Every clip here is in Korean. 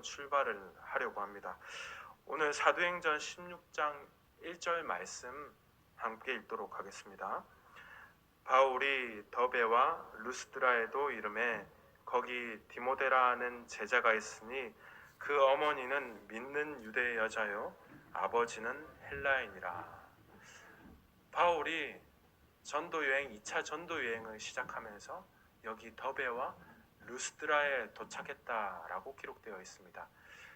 출발을 하려고 합니다. 오늘 사도행전 16장 1절 말씀 함께 읽도록 하겠습니다. 바울이 더베와 루스드라에도 이르매 거기 디모데라는 제자가 있으니 그 어머니는 믿는 유대 여자요 아버지는 헬라인이라. 바울이 전도여행 2차 전도여행을 시작하면서 여기 더베와 루스드라에 도착했다라고 기록되어 있습니다.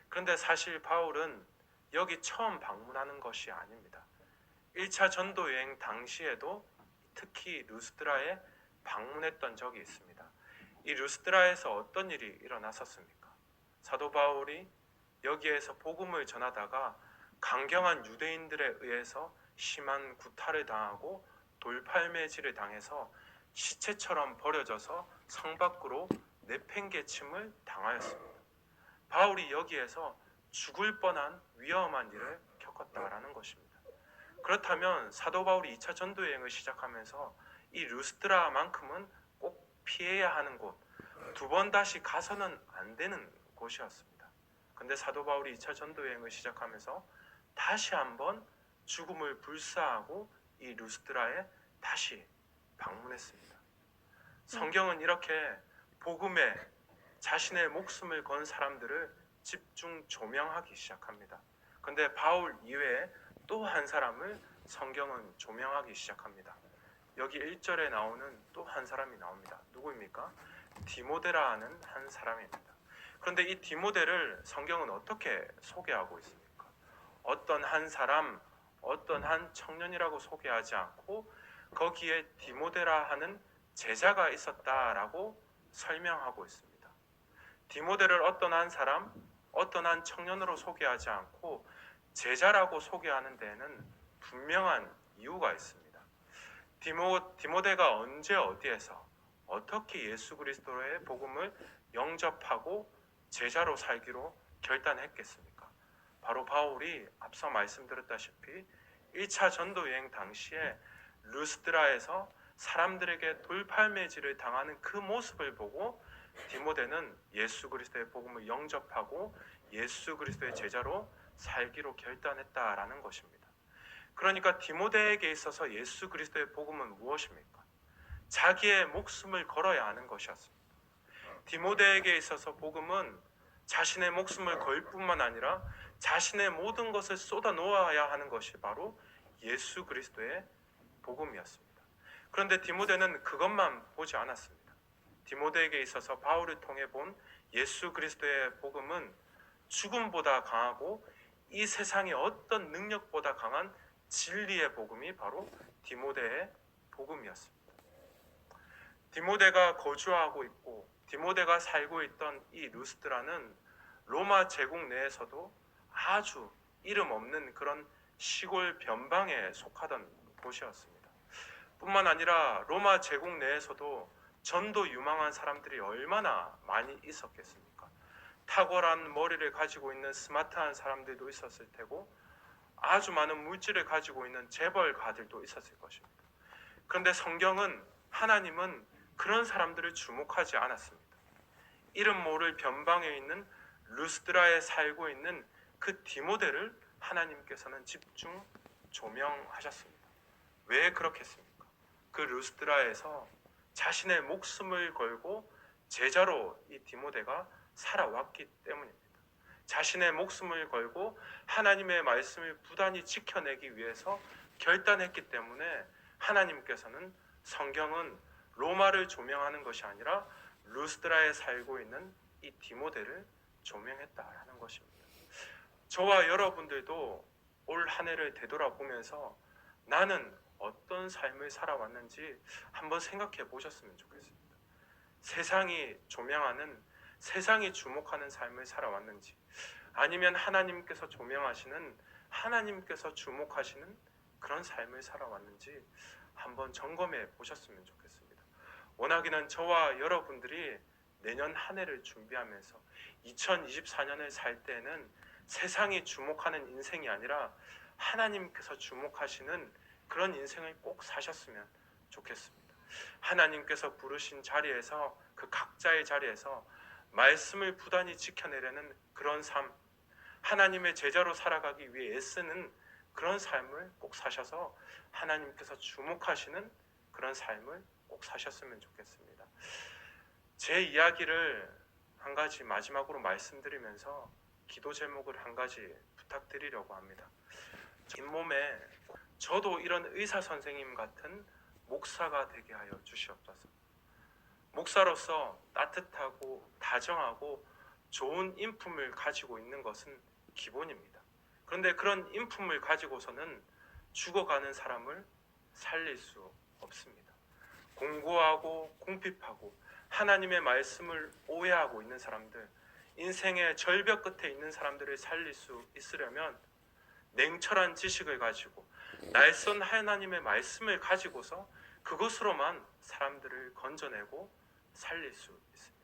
그런데 사실 바울은 여기 처음 방문하는 것이 아닙니다. 1차 전도여행 당시에도 특히 루스드라에 방문했던 적이 있습니다. 이 루스드라에서 어떤 일이 일어났었습니까? 사도 바울이 여기에서 복음을 전하다가 강경한 유대인들에 의해서 심한 구타를 당하고 돌팔매질을 당해서 시체처럼 버려져서 성 밖으로 내팽개침을 당하였습니다. 바울이 여기에서 죽을 뻔한 위험한 일을 겪었다라는 것입니다. 그렇다면 사도 바울이 2차 전도여행을 시작하면서 이 루스드라만큼은 꼭 피해야 하는 곳, 두 번 다시 가서는 안 되는 곳이었습니다. 근데 사도 바울이 2차 전도여행을 시작하면서 다시 한번 죽음을 불사하고 이 루스드라에 다시 방문했습니다. 성경은 이렇게 복음에 자신의 목숨을 건 사람들을 집중 조명하기 시작합니다. 그런데 바울 이외에 또 한 사람을 성경은 조명하기 시작합니다. 여기 1절에 나오는 또 한 사람이 나옵니다. 누구입니까? 디모데라 하는 한 사람입니다. 그런데 이 디모데를 성경은 어떻게 소개하고 있습니까? 어떤 한 사람, 어떤 한 청년이라고 소개하지 않고 거기에 디모데라 하는 제자가 있었다라고 설명하고 있습니다. 디모데를 어떤 한 사람, 어떤 한 청년으로 소개하지 않고 제자라고 소개하는 데에는 분명한 이유가 있습니다. 디모데가 언제 어디에서 어떻게 예수 그리스도의 복음을 영접하고 제자로 살기로 결단했겠습니까? 바로 바울이 앞서 말씀드렸다시피 1차 전도여행 당시에 루스드라에서 사람들에게 돌팔매질을 당하는 그 모습을 보고 디모데는 예수 그리스도의 복음을 영접하고 예수 그리스도의 제자로 살기로 결단했다라는 것입니다. 그러니까 디모데에게 있어서 예수 그리스도의 복음은 무엇입니까? 자기의 목숨을 걸어야 하는 것이었습니다. 디모데에게 있어서 복음은 자신의 목숨을 걸 뿐만 아니라 자신의 모든 것을 쏟아 놓아야 하는 것이 바로 예수 그리스도의 복음이었습니다. 그런데 디모데는 그것만 보지 않았습니다. 디모데에게 있어서 바울을 통해 본 예수 그리스도의 복음은 죽음보다 강하고 이 세상의 어떤 능력보다 강한 진리의 복음이 바로 디모데의 복음이었습니다. 디모데가 거주하고 있고 디모데가 살고 있던 이 루스드라는 로마 제국 내에서도 아주 이름 없는 그런 시골 변방에 속하던 곳이었습니다. 뿐만 아니라 로마 제국 내에서도 전도 유망한 사람들이 얼마나 많이 있었겠습니까? 탁월한 머리를 가지고 있는 스마트한 사람들도 있었을 테고 아주 많은 물질을 가지고 있는 재벌가들도 있었을 것입니다. 그런데 성경은 하나님은 그런 사람들을 주목하지 않았습니다. 이름 모를 변방에 있는 루스드라에 살고 있는 그 디모데를 하나님께서는 집중 조명하셨습니다. 왜 그렇겠습니까? 그 루스드라에서 자신의 목숨을 걸고 제자로 이 디모데가 살아왔기 때문입니다. 자신의 목숨을 걸고 하나님의 말씀을 부단히 지켜내기 위해서 결단했기 때문에 하나님께서는 성경은 로마를 조명하는 것이 아니라 루스드라에 살고 있는 이 디모데를 조명했다라는 것입니다. 저와 여러분들도 올 한 해를 되돌아보면서 나는 어떤 삶을 살아왔는지 한번 생각해 보셨으면 좋겠습니다. 세상이 조명하는, 세상이 주목하는 삶을 살아왔는지, 아니면 하나님께서 조명하시는, 하나님께서 주목하시는 그런 삶을 살아왔는지 한번 점검해 보셨으면 좋겠습니다. 원하기는 저와 여러분들이 내년 한 해를 준비하면서 2024년을 살 때는 세상이 주목하는 인생이 아니라 하나님께서 주목하시는 그런 인생을 꼭 사셨으면 좋겠습니다. 하나님께서 부르신 자리에서, 그 각자의 자리에서 말씀을 부단히 지켜내려는 그런 삶, 하나님의 제자로 살아가기 위해 애쓰는 그런 삶을 꼭 사셔서 하나님께서 주목하시는 그런 삶을 꼭 사셨으면 좋겠습니다. 제 이야기를 한 가지 마지막으로 말씀드리면서 기도 제목을 한 가지 부탁드리려고 합니다. 잇몸에 저도 이런 의사 선생님 같은 목사가 되게 하여 주시옵소서. 목사로서 따뜻하고 다정하고 좋은 인품을 가지고 있는 것은 기본입니다. 그런데 그런 인품을 가지고서는 죽어가는 사람을 살릴 수 없습니다. 공고하고 궁핍하고 하나님의 말씀을 오해하고 있는 사람들, 인생의 절벽 끝에 있는 사람들을 살릴 수 있으려면 냉철한 지식을 가지고 날선 하나님의 말씀을 가지고서 그것으로만 사람들을 건져내고 살릴 수 있습니다.